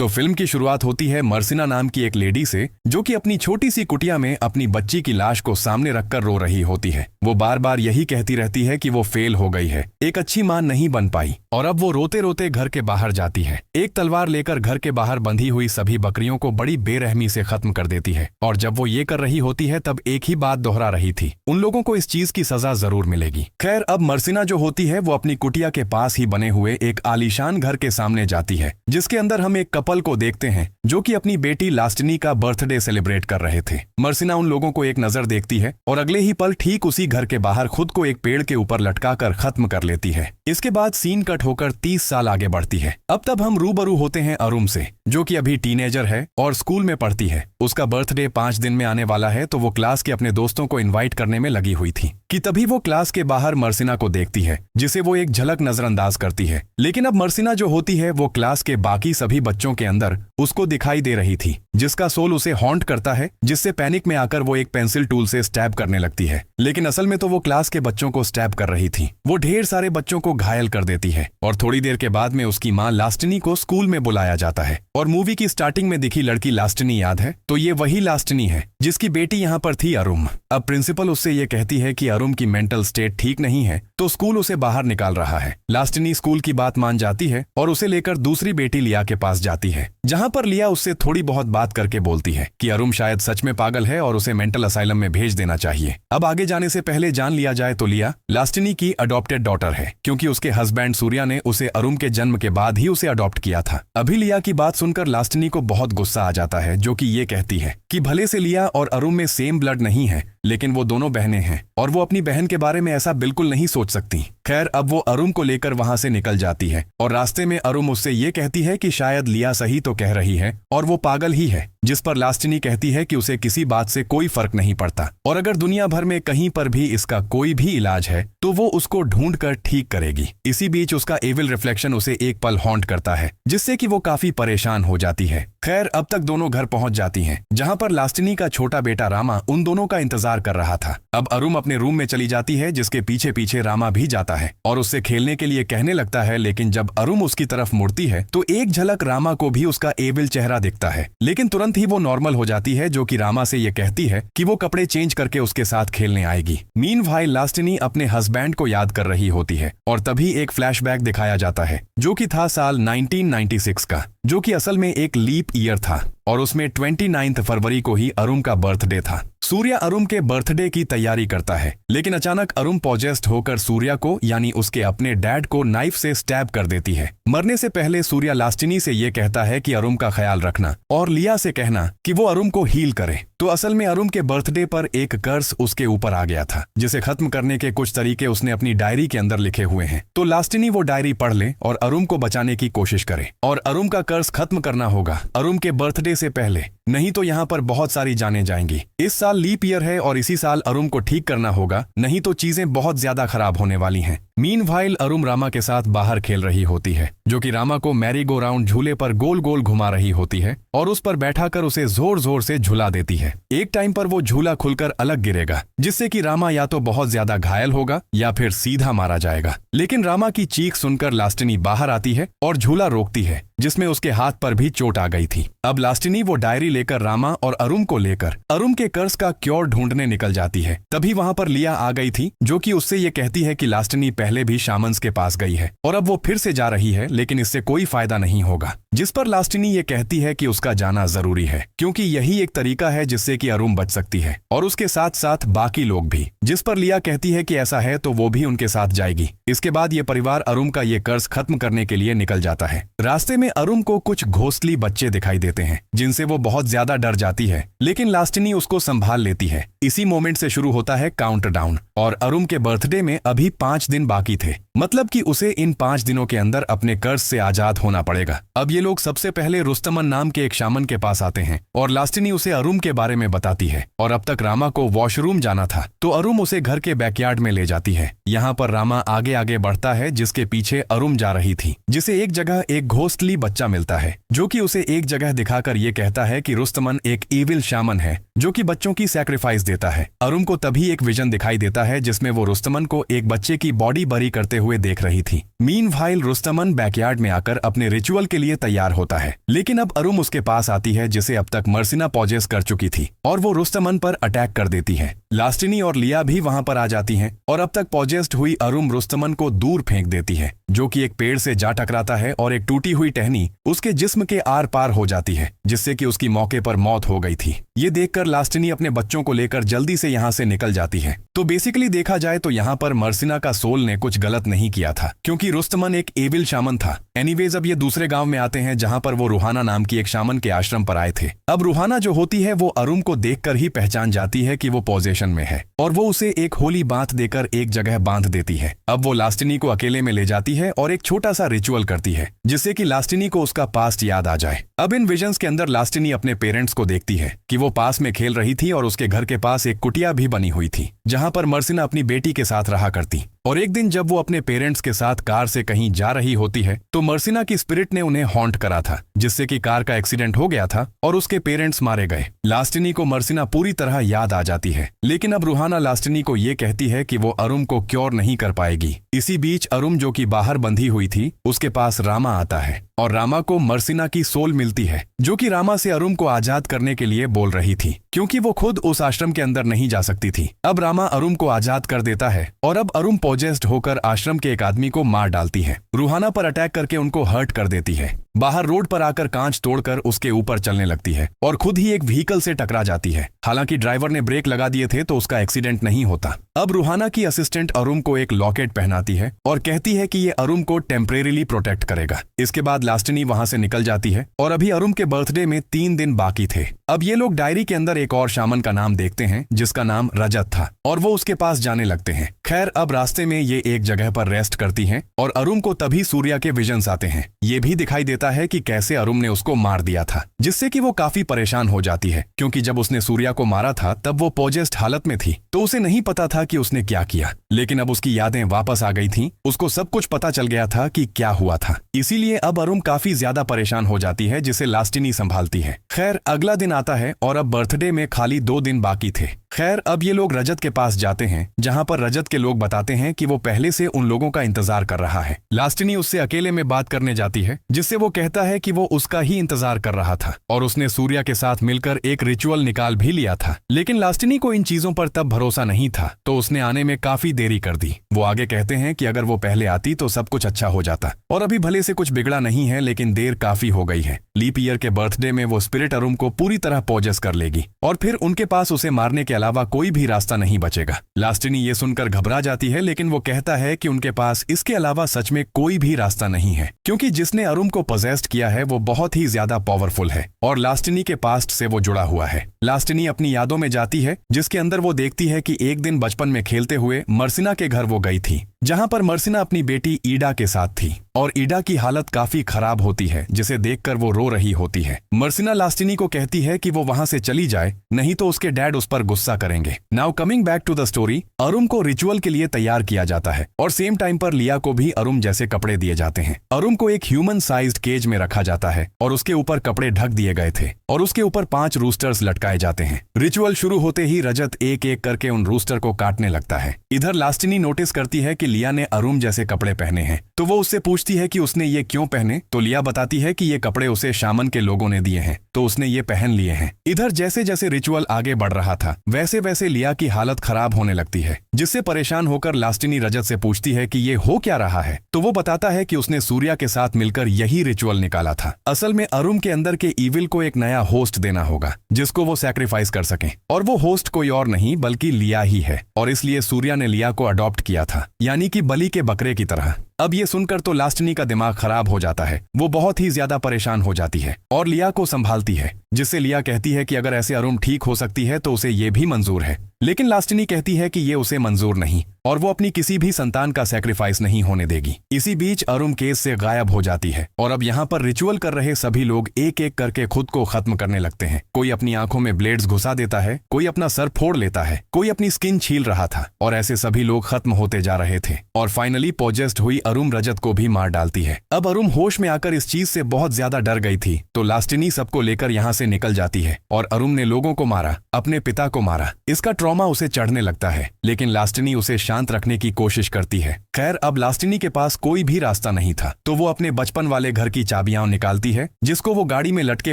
तो फिल्म की शुरुआत होती है मर्सिना नाम की एक लेडी से, जो कि अपनी छोटी सी कुटिया में अपनी बच्ची की लाश को सामने रखकर रो रही होती है। वो बार बार यही कहती रहती है कि वो फेल हो गई है, एक अच्छी मां नहीं बन पाई, और अब वो रोते रोते घर के बाहर जाती है। एक तलवार लेकर घर के बाहर बंधी हुई सभी बकरियों को बड़ी बेरहमी से खत्म कर देती है। और जब वो ये कर रही होती है तब एक ही बात दोहरा रही थी, उन लोगों को इस चीज की सजा जरूर मिलेगी। खैर, अब मर्सिना जो होती है वो अपनी कुटिया के पास ही बने हुए एक आलीशान घर के सामने जाती है, जिसके अंदर हम एक कपल को देखते हैं जो कि अपनी बेटी लास्टिनी का बर्थडे सेलिब्रेट कर रहे थे। मर्सिना उन लोगों को एक नजर देखती है और अगले ही पल ठीक उसी घर के बाहर खुद को एक पेड़ के ऊपर लटकाकर खत्म कर लेती है। इसके बाद सीन कट होकर 30 साल आगे बढ़ती है। अब तब हम रूबरू होते हैं अरुम से, जो कि अभी टीनेजर है और स्कूल में पढ़ती है। उसका बर्थडे 5 दिन में आने वाला है, तो वो क्लास के अपने दोस्तों को इनवाइट करने में लगी हुई थी कि तभी वो क्लास के बाहर मर्सिना को देखती है, जिसे वो एक झलक नजरअंदाज करती है। लेकिन अब मर्सिना जो होती है वो क्लास के बाकी सभी बच्चों के अंदर उसको दिखाई दे रही थी, जिसका सोल उसे हॉन्ट करता है, जिससे पैनिक में आकर वो एक पेंसिल टूल से स्टैब करने लगती है। लेकिन असल में तो वो क्लास के बच्चों को स्टैब कर रही थी। वो ढेर सारे बच्चों को घायल कर देती है और थोड़ी देर के बाद में उसकी माँ लास्टिनी को स्कूल में बुलाया जाता है। और मूवी की स्टार्टिंग में दिखी लड़की लास्टिनी याद है? तो ये वही लास्टिनी है जिसकी बेटी यहाँ पर थी अरुम। अब प्रिंसिपल उससे ये कहती है कि अरुम की मेंटल स्टेट ठीक नहीं है, तो स्कूल उसे बाहर निकाल रहा है। लास्टिनी स्कूल की बात मान जाती है और उसे लेकर दूसरी बेटी लिया के पास जाती है, जहां पर लिया उससे थोड़ी बहुत बात करके बोलती है कि अरुम शायद सच में पागल है और उसे मेंटल असाइलम में भेज देना चाहिए। अब आगे जाने से पहले जान लिया जाए तो लिया लास्टिनी की अडॉप्टेड डॉटर है, क्योंकि उसके हस्बैंड सूर्या ने उसे अरुम के जन्म के बाद ही उसे अडॉप्ट किया था। अभी लिया की बात सुनकर लास्टिनी को बहुत गुस्सा आ जाता है, जो कि ये कहती है कि भले से लिया और अरुम में सेम ब्लड नहीं है, लेकिन वो दोनों बहनें हैं और वो अपनी बहन के बारे में ऐसा बिल्कुल नहीं सोच सकती। खैर, अब वो अरुम को लेकर वहां से निकल जाती है और रास्ते में अरुम उससे ये कहती है कि शायद लिया सही तो कह रही है और वो पागल ही है, जिस पर लास्टिनी कहती है कि उसे किसी बात से कोई फर्क नहीं पड़ता और अगर दुनिया भर में कहीं पर भी इसका कोई भी इलाज है तो वो उसको ढूंढ कर ठीक करेगी। इसी बीच उसका एविल रिफ्लेक्शन उसे एक पल हॉन्ट करता है, जिससे कि वो काफी परेशान हो जाती है। खैर, अब तक दोनों घर पहुंच जाती हैं, जहां पर लास्टिनी का छोटा बेटा रामा उन दोनों का इंतजार कर रहा था। अब अरुम अपने रूम में चली जाती है, जिसके पीछे पीछे रामा भी जाता है और उससे खेलने के लिए कहने लगता है। लेकिन जब अरुम उसकी तरफ मुड़ती है तो एक झलक रामा को भी उसका एविल चेहरा दिखता है, लेकिन तुरंत ही वो नॉर्मल हो जाती है, जो कि रामा से ये कहती है कि वो कपड़े चेंज करके उसके साथ खेलने आएगी। मीनवाइल लास्टिनी अपने हस्बैंड को याद कर रही होती है और तभी एक फ्लैशबैक दिखाया जाता है, जो कि था साल 1996 का, जो कि असल में एक लीप ईयर था और उसमें 29 फरवरी को ही अरुम का बर्थडे था। सूर्या अरुम के बर्थडे की तैयारी करता है, लेकिन अचानक अरुम पॉजेस्ट होकर सूर्या को यानी उसके अपने डैड को नाइफ से स्टैब कर देती है। मरने से पहले सूर्या लास्टिनी से ये कहता है कि अरुम का ख्याल रखना और लिया से कहना कि वो अरुम को हील करे। तो असल में अरुम के बर्थडे पर एक कर्स उसके ऊपर आ गया था, जिसे खत्म करने के कुछ तरीके उसने अपनी डायरी के अंदर लिखे हुए हैं। तो लास्टिनी वो डायरी पढ़ ले और अरुम को बचाने की कोशिश करे और अरुम का कर्स खत्म करना होगा अरुम के बर्थडे से पहले, नहीं तो यहाँ पर बहुत सारी जानें जाएंगी। इस साल लीप ईयर है और इसी साल अरुम को ठीक करना होगा, नहीं तो चीजें बहुत ज्यादा खराब होने वाली हैं। मीनवाइल अरुम रामा के साथ बाहर खेल रही होती है, जो कि रामा को मैरी गो राउंड झूले पर गोल गोल घुमा रही होती है और उस पर बैठाकर उसे जोर जोर से झुला देती है। एक टाइम पर वो झूला खुलकर अलग गिरेगा, जिससे कि रामा या तो बहुत ज्यादा घायल होगा या फिर सीधा मारा जाएगा। लेकिन रामा की चीख सुनकर लास्टिनी बाहर आती है और झूला रोकती है, जिसमें उसके हाथ पर भी चोट आ गई थी। अब लास्टिनी वो डायरी लेकर रामा और अरुम को लेकर अरुम के कर्ज का क्योर ढूंढने निकल जाती है। तभी वहां पर लिया आ गई थी, जो कि उससे ये कहती है कि लास्टिनी पहले भी शामन्स के पास गई है और अब वो फिर से जा रही है, लेकिन इससे कोई फायदा नहीं होगा। जिस पर लास्टिनी ये कहती है कि उसका जाना जरूरी है, क्योंकि यही एक तरीका है जिससे कि अरुम बच सकती है और उसके साथ साथ बाकी लोग भी। जिस पर लिया कहती है कि ऐसा है तो वो भी उनके साथ जाएगी। इसके बाद ये परिवार अरुम का ये कर्ज खत्म करने के लिए निकल जाता है। रास्ते में अरुम को कुछ घोस्टली बच्चे दिखाई देते हैं, जिनसे वो बहुत ज्यादा डर जाती है, लेकिन लास्टिनी उसको संभाल लेती है। इसी मोमेंट से शुरू होता है काउंटडाउन और अरुम के बर्थडे में अभी 5 दिन बाकी थे, मतलब कि उसे इन 5 दिनों के अंदर अपने कर्ज से आजाद होना पड़ेगा। अब ये लोग सबसे पहले रुस्तमन नाम के एक शामन के पास आते हैं और लास्टिनी उसे अरुम के बारे में बताती है। और अब तक रामा को वॉशरूम जाना था, तो अरुम उसे घर के बैकयार्ड में ले जाती है। यहाँ पर रामा आगे आगे बढ़ता है, जिसके पीछे अरुम जा रही थी, जिसे एक जगह एक घोस्टली बच्चा मिलता है, जो कि उसे एक जगह दिखाकर ये कहता है कि रुस्तमन एक इविल शामन है, जो कि बच्चों की सैक्रिफाइस देता है। अरुम को तभी एक विजन दिखाई देता है जिसमें वो रुस्तमन को एक बच्चे की बॉडी बरी करते हुए देख रही थी। मीनवाइल रुस्तमन बैकयार्ड में आकर अपने रिचुअल के लिए तैयार होता है, लेकिन अब अरुम उसके पास आती है जिसे अब तक मर्सिना पॉजेस कर चुकी थी और वो रुस्तमन पर अटैक कर देती है। लास्टिनी और लिया भी वहां पर आ जाती हैं और अब तक पॉजेस्ड हुई अरुम रुस्तमन को दूर फेंक देती है, जो कि एक पेड़ से जा टकराता है और एक टूटी हुई टहनी उसके जिस्म के आर पार हो जाती है, जिससे कि उसकी मौके पर मौत हो गई थी। ये देखकर लास्टिनी अपने बच्चों को लेकर जल्दी से यहाँ से निकल जाती है। तो बेसिकली देखा जाए तो यहाँ पर मर्सिना का सोल ने कुछ गलत नहीं किया था, क्योंकि रुस्तमन एक एविल शामन था। एनीवेज अब ये दूसरे गांव में आते हैं जहां पर वो रूहाना नाम की एक शामन के आश्रम पर आए थे। अब रूहाना जो होती है वो अरुम को देखकर ही पहचान जाती है कि वो पोजेशन में है और वो उसे एक होली बांध देकर एक जगह बांध देती है। अब वो लास्टिनी को अकेले में ले जाती है और एक छोटा सा रिचुअल करती है जिससे कि लास्टिनी को उसका पास्ट याद आ जाए। अब इन विजन्स के अंदर लास्टिनी अपने पेरेंट्स को देखती है कि वो पास में खेल रही थी और उसके घर के पास एक कुटिया भी बनी हुई थी जहां पर मर्सिना अपनी बेटी के साथ रहा करती। और एक दिन जब वो अपने पेरेंट्स के साथ कार से कहीं जा रही होती है तो मर्सिना की स्पिरिट ने उन्हें हॉन्ट करा था, जिससे कि कार का एक्सीडेंट हो गया था और उसके पेरेंट्स मारे गए। लास्टिनी को मर्सिना पूरी तरह याद आ जाती है, लेकिन अब रूहाना लास्टिनी को ये कहती है कि वो अरुम को क्योर नहीं कर पाएगी। इसी बीच अरुम जो कि बाहर बंधी हुई थी उसके पास रामा आता है और रामा को मर्सिना की सोल मिलती है, जो कि रामा से अरुम को आजाद करने के लिए बोल रही थी, क्योंकि वो खुद उस आश्रम के अंदर नहीं जा सकती थी। अब रामा अरुम को आजाद कर देता है और अब अरुम पोजेस्ड होकर आश्रम के एक आदमी को मार डालती है। रूहाना पर अटैक करके उनको हर्ट कर देती है। बाहर रोड पर आकर कांच तोड़कर उसके ऊपर चलने लगती है और खुद ही एक व्हीकल से टकरा जाती है। हालांकि ड्राइवर ने ब्रेक लगा दिए थे तो उसका एक्सीडेंट नहीं होता। अब रूहाना की असिस्टेंट अरुम को एक लॉकेट पहनाती है और कहती है कि ये अरुम को टेम्परेरीली प्रोटेक्ट करेगा। इसके बाद लास्टिनी वहां से निकल जाती है और अभी अरुम के बर्थडे में 3 दिन बाकी थे। अब ये लोग डायरी के अंदर एक और शामन का नाम देखते हैं जिसका नाम रजत था और वो उसके पास जाने लगते हैं। खैर अब रास्ते में ये एक जगह पर रेस्ट करती हैं और अरुम को तभी सूर्या के विजन्स आते हैं। ये भी दिखाई देता है कि कैसे अरुम ने उसको मार दिया था, जिससे कि वो काफी परेशान हो जाती है, क्योंकि जब उसने सूर्या को मारा था तब वो पोजेस्ड हालत में थी तो उसे नहीं पता था कि उसने क्या किया। लेकिन अब उसकी यादें वापस आ गई थीं, उसको सब कुछ पता चल गया था कि क्या हुआ था। इसीलिए अब अरुम काफी ज्यादा परेशान हो जाती है, जिसे लास्टिनी संभालती है। खैर अगला दिन आता है और अब बर्थडे में खाली 2 दिन बाकी थे। खैर अब ये लोग रजत के पास जाते हैं, जहां पर रजत के लोग बताते हैं कि वो पहले से उन लोगों का इंतजार कर रहा है। लास्टिनी उससे अकेले में बात करने जाती है, जिससे वो कहता है कि वो उसका ही इंतजार कर रहा था और उसने सूर्या के साथ मिलकर एक रिचुअल निकाल भी लिया था। लेकिन लास्टिनी को इन चीजों पर तब भरोसा नहीं था तो उसने आने में काफी देरी कर दी। वो आगे कहते हैं कि अगर वो पहले आती तो सब कुछ अच्छा हो जाता और अभी भले से कुछ बिगड़ा नहीं है, लेकिन देर काफी हो गई है। लीप ईयर के बर्थडे में वो स्पिरिट अरुम को पूरी तरह पोजेस कर लेगी और फिर उनके पास उसे मारने के अलावा कोई भी रास्ता नहीं बचेगा। लास्टिनी ये सुनकर घबरा जाती है, लेकिन वो कहता है कि उनके पास इसके अलावा सच में कोई भी रास्ता नहीं है, क्योंकि जिसने अरुम को पोजेस्ड किया है वो बहुत ही ज्यादा पावरफुल है और लास्टिनी के पास्ट से वो जुड़ा हुआ है। लास्टिनी अपनी यादों में जाती है, जिसके अंदर वो देखती है कि एक दिन बचपन में खेलते हुए मर्सिना के घर वो गई थी, जहां पर मर्सिना अपनी बेटी ईडा के साथ थी और ईडा की हालत काफी खराब होती है, जिसे देखकर वो रो रही होती है। मर्सिना लास्टिनी को कहती है कि वो वहां से चली जाए, नहीं तो उसके डैड उस पर गुस्सा करेंगे। Now coming back to the story, अरुम को रिचुअल के लिए तैयार किया जाता है और सेम टाइम पर लिया को भी अरुम जैसे कपड़े दिए जाते हैं। अरुम को एक ह्यूमन साइज्ड केज में रखा जाता है और उसके ऊपर कपड़े ढक दिए गए थे और उसके ऊपर 5 रूस्टर्स लटकाए जाते हैं। रिचुअल शुरू होते ही रजत एक एक करके उन रूस्टर को काटने लगता है। इधर लास्टिनी नोटिस करती है कि लिया ने अरुम जैसे कपड़े पहने हैं, तो वो उससे पूछती है कि उसने ये क्यों पहने, तो लिया बताती है कि ये कपड़े उसे शामन के लोगों ने दिए हैं तो उसने ये पहन लिए हैं। इधर जैसे जैसे रिचुअल आगे बढ़ रहा था वैसे वैसे लिया की हालत खराब होने लगती है, जिससे परेशान होकर लास्टिनी रजत से पूछती है कि ये हो क्या रहा है, तो वो बताता है कि उसने सूर्या के साथ मिलकर यही रिचुअल निकाला था। असल में अरुम के अंदर के ईविल को एक नया होस्ट देना होगा जिसको वो सैक्रिफाइस कर सकें, और वो होस्ट कोई और नहीं बल्कि लिया ही है और इसलिए सूर्या ने लिया को अडॉप्ट किया था, यानी कि बलि के बकरे की तरह। अब ये सुनकर तो लास्टिनी का दिमाग खराब हो जाता है, वो बहुत ही ज्यादा परेशान हो जाती है और लिया को संभालती है, जिससे लिया कहती है कि अगर ऐसे अरुम ठीक हो सकती है तो उसे ये भी मंजूर है। लेकिन लास्टिनी कहती है कि ये उसे मंजूर नहीं और वो अपनी किसी भी संतान का सैक्रिफाइस नहीं होने देगी। इसी बीच अरुम केस से गायब हो जाती है और अब यहाँ पर रिचुअल कर रहे सभी लोग एक एक करके खुद को खत्म करने लगते हैं। कोई अपनी आंखों में ब्लेड्स घुसा देता है, कोई अपना सर फोड़ लेता है, कोई अपनी स्किन छील रहा था और ऐसे सभी लोग खत्म होते जा रहे थे और फाइनली पोजेस्ड हुई अरुम रजत को भी मार डालती है। अब अरुम होश में आकर इस चीज से बहुत ज्यादा डर गई थी तो लास्टिनी सबको लेकर यहाँ से निकल जाती है और अरुण ने लोगों को मारा, अपने पिता को मारा। इसका ट्रॉमा उसे चढ़ने लगता है, लेकिन लास्टिनी उसे शांत रखने की कोशिश करती है। खैर अब लास्टिनी के पास कोई भी रास्ता नहीं था, तो वो अपने बचपन वाले घर की चाबियां निकालती है, जिसको वो गाड़ी में लटके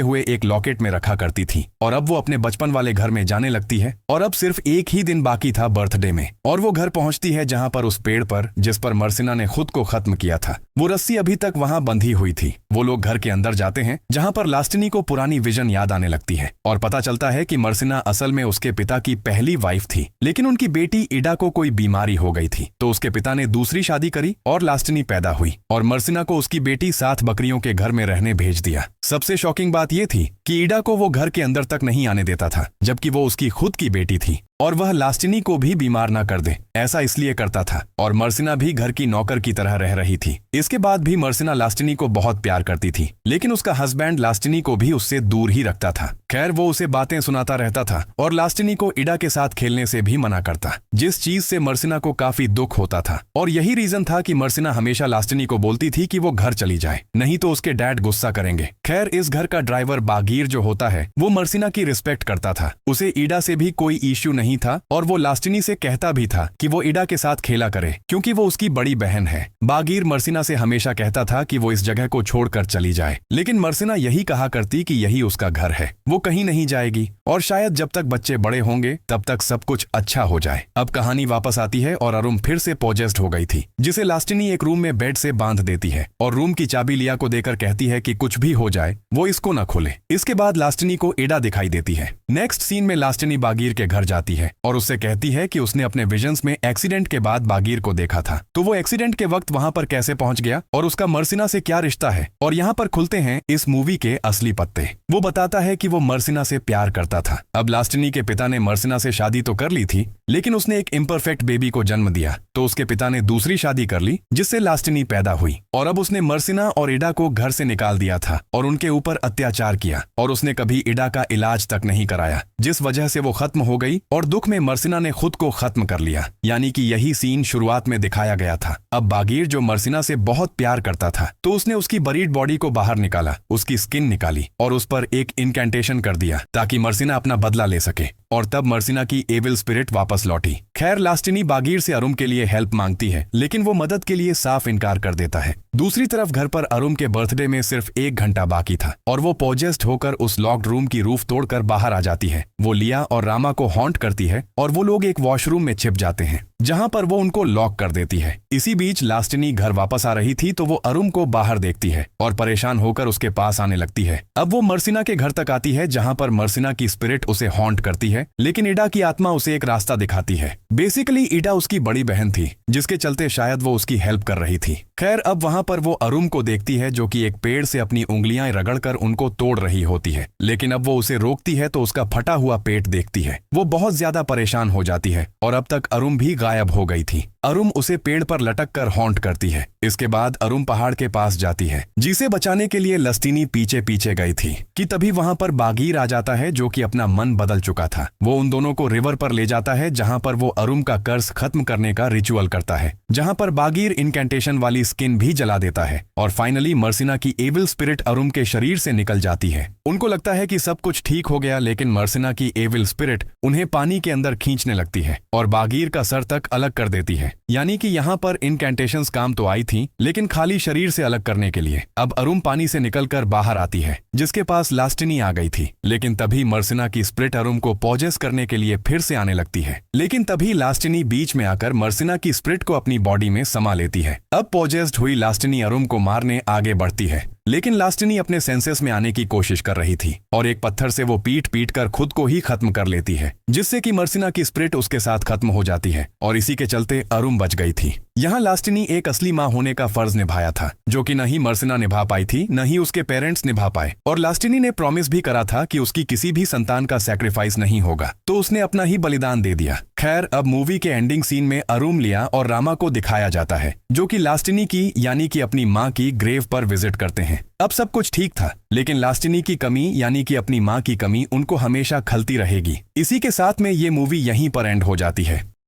हुए एक लॉकेट में रखा करती थी, और अब वो अपने बचपन वाले घर में जाने लगती है। और अब सिर्फ एक ही दिन बाकी था बर्थडे में, और वो घर पहुंचती है जहां पर उस पेड़ पर जिस पर मर्सिना ने खुद को खत्म किया था, वो रस्सी अभी तक वहां बंधी हुई थी। वो लोग घर के अंदर जाते हैं जहां पर लास्टिनी को पुरानी विजन याद आने लगती है और पता चलता है कि मर्सिना असल में उसके पिता की पहली वाइफ थी, लेकिन उनकी बेटी इडा को कोई बीमारी हो गई थी, तो उसके पिता ने दूसरी शादी करी और लास्टिनी पैदा हुई और मर्सिना को उसकी बेटी 7 बकरियों के घर में रहने भेज दिया। सबसे शॉकिंग बात यह थी कि इडा को वो घर के अंदर तक नहीं आने देता था, जबकि वो उसकी खुद की बेटी थी और वह लास्टिनी को भी बीमार ना कर दे, ऐसा इसलिए करता था। और मर्सिना भी घर की नौकर की तरह रह रही थी। इसके बाद भी मर्सिना लास्टिनी को बहुत प्यार करती थी, लेकिन उसका हस्बैंड लास्टिनी को भी उससे दूर ही रखता था। खैर वो उसे बातें सुनाता रहता था और लास्टिनी को इडा के साथ खेलने से भी मना करता, जिस चीज से मर्सिना को काफी दुख होता था। और यही रीजन था कि मर्सिना हमेशा लास्टिनी को बोलती थी कि वो घर चली जाए, नहीं तो उसके डैड गुस्सा करेंगे। खैर इस घर का ड्राइवर बागीर जो होता है वो मर्सिना की रिस्पेक्ट करता था, उसे इडा से भी कोई इश्यू नहीं था और वो लास्टिनी से कहता भी था कि वो इडा के साथ खेला करे क्योंकि वो उसकी बड़ी बहन है। बागीर मर्सिना से हमेशा कहता था कि वो इस जगह को छोड़कर चली जाए, लेकिन मर्सिना यही कहा करती कि यही उसका घर है, वो कहीं नहीं जाएगी और शायद जब तक बच्चे बड़े होंगे तब तक सब कुछ अच्छा हो जाए। अब कहानी वापस आती है और अरुण फिर से पोजेस्ड हो गई थी, जिसे लास्टिनी एक रूम में बेड से बांध देती है और रूम की चाबी लिया को देकर कहती है कि कुछ भी हो जाए वो इसको न खोले। इसके बाद लास्टिनी को इडा दिखाई देती है। नेक्स्ट सीन में लास्टिनी बागीर के घर जाती है और उससे कहती है कि उसने अपने विजन्स में एक्सीडेंट के बाद बागीर को देखा था, तो वो एक्सीडेंट के वक्त वहां पर कैसे पहुंच गया और उसका मर्सिना से क्या रिश्ता है। और यहाँ पर खुलते हैं इस मूवी के असली पत्ते। वो बताता है कि वो मर्सिना से प्यार करता था। अब लास्टिनी के पिता ने मर्सिना से शादी तो कर ली थी, लेकिन उसने एक इम्परफेक्ट बेबी को जन्म दिया, तो उसके पिता ने दूसरी शादी कर ली जिससे लास्टिनी पैदा हुई। और अब उसने मर्सिना और इडा को घर से निकाल दिया था और उनके ऊपर अत्याचार किया और उसने कभी इडा का इलाज तक नहीं कराया, जिस वजह से वो खत्म हो गई और दुख में मर्सिना ने खुद को खत्म कर लिया। यानी कि यही सीन शुरुआत में दिखाया गया था। अब बागीर जो मर्सिना से बहुत प्यार करता था, तो उसने उसकी बरीड बॉडी को बाहर निकाला, उसकी स्किन निकाली और उस पर एक इनकैंटेशन कर दिया ताकि मर्सिना अपना बदला ले सके, और तब मर्सिना की एविल स्पिरिट वापस लौटी। खैर लास्टिनी बागीर से अरुण के लिए हेल्प मांगती है, लेकिन वो मदद के लिए साफ इनकार कर देता है। दूसरी तरफ घर पर अरुण के बर्थडे में सिर्फ 1 घंटा बाकी था और वो पोजेस्ड होकर उस लॉक्ड रूम की रूफ तोड़कर बाहर आ जाती है। वो लिया और रामा को हॉन्ट करती है और वो लोग एक वॉशरूम में छिप जाते हैं जहां पर वो उनको लॉक कर देती है। इसी बीच लास्टिनी घर वापस आ रही थी तो वो अरुण को बाहर देखती है और परेशान होकर उसके पास आने लगती है। अब वो मर्सिना के घर तक आती है जहां पर मर्सिना की स्पिरिट उसे हॉन्ट करती है, लेकिन इडा की आत्मा उसे एक रास्ता दिखाती है। बेसिकली इडा उसकी बड़ी बहन थी, जिसके चलते शायद वो उसकी हेल्प कर रही थी। खैर अब वहां पर वो अरुण को देखती है जो कि एक पेड़ से अपनी उंगलियां रगड़कर उनको तोड़ रही होती है, लेकिन अब वो उसे रोकती है तो उसका फटा हुआ पेट देखती है। वो बहुत ज्यादा परेशान हो जाती है और अब तक अरुण भी गायब हो गई थी। अरुण उसे पेड़ पर लटक कर हॉन्ट करती है। इसके बाद अरुण पहाड़ के पास जाती है, जिसे बचाने के लिए लास्टिनी पीछे पीछे गई थी कि तभी वहां पर बागीर आ जाता है जो कि अपना मन बदल चुका था। वो उन दोनों को रिवर पर ले जाता है जहां पर वो अरुण का कर्ज खत्म करने का रिचुअल करता है, जहां पर बागीर इनकैंटेशन वाली स्किन भी जला देता है और फाइनली मर्सिना की एविल स्पिरिट अरुण के शरीर से निकल जाती है। उनको लगता है कि सब कुछ ठीक हो गया, लेकिन मर्सिना की एविल स्पिरिट उन्हें पानी के अंदर खींचने लगती है और बागीर का सर तक अलग कर देती है। यानी कि यहाँ पर इनकैंटेशंस काम तो आई थी, लेकिन खाली शरीर से अलग करने के लिए। अब अरुण पानी से निकलकर बाहर आती है, जिसके पास लास्टिनी आ गई थी, लेकिन तभी मर्सिना की स्पिरिट अरुण को पोजेस करने के लिए फिर से आने लगती है। लेकिन तभी लास्टिनी बीच में आकर मर्सिना की स्पिरिट को अपनी बॉडी में समा लेती है। अब पोजेस्ड हुई लास्टिनी अरुण को मारने आगे बढ़ती है, लेकिन लास्टिनी अपने सेंसेस में आने की कोशिश कर रही थी और एक पत्थर से वो पीट पीट कर खुद को ही खत्म कर लेती है, जिससे कि मर्सिना की स्पिरिट उसके साथ खत्म हो जाती है और इसी के चलते अरुण बच गई थी। यहाँ लास्टिनी एक असली माँ होने का फर्ज निभाया था, जो कि न ही मर्सिना निभा पाई थी न ही उसके पेरेंट्स निभा पाए, और लास्टिनी ने प्रॉमिस भी करा था कि उसकी किसी भी संतान का सैक्रिफाइस नहीं होगा, तो उसने अपना ही बलिदान दे दिया। खैर अब मूवी के एंडिंग सीन में अरुण, लिया और रामा को दिखाया जाता है, जो कि लास्टिनी की यानी कि अपनी माँ की ग्रेव पर विजिट करते हैं। अब सब कुछ ठीक था, लेकिन लास्टिनी की कमी यानी कि अपनी माँ की कमी उनको हमेशा खलती रहेगी। इसी के साथ में ये मूवी यहीं पर एंड हो जाती है।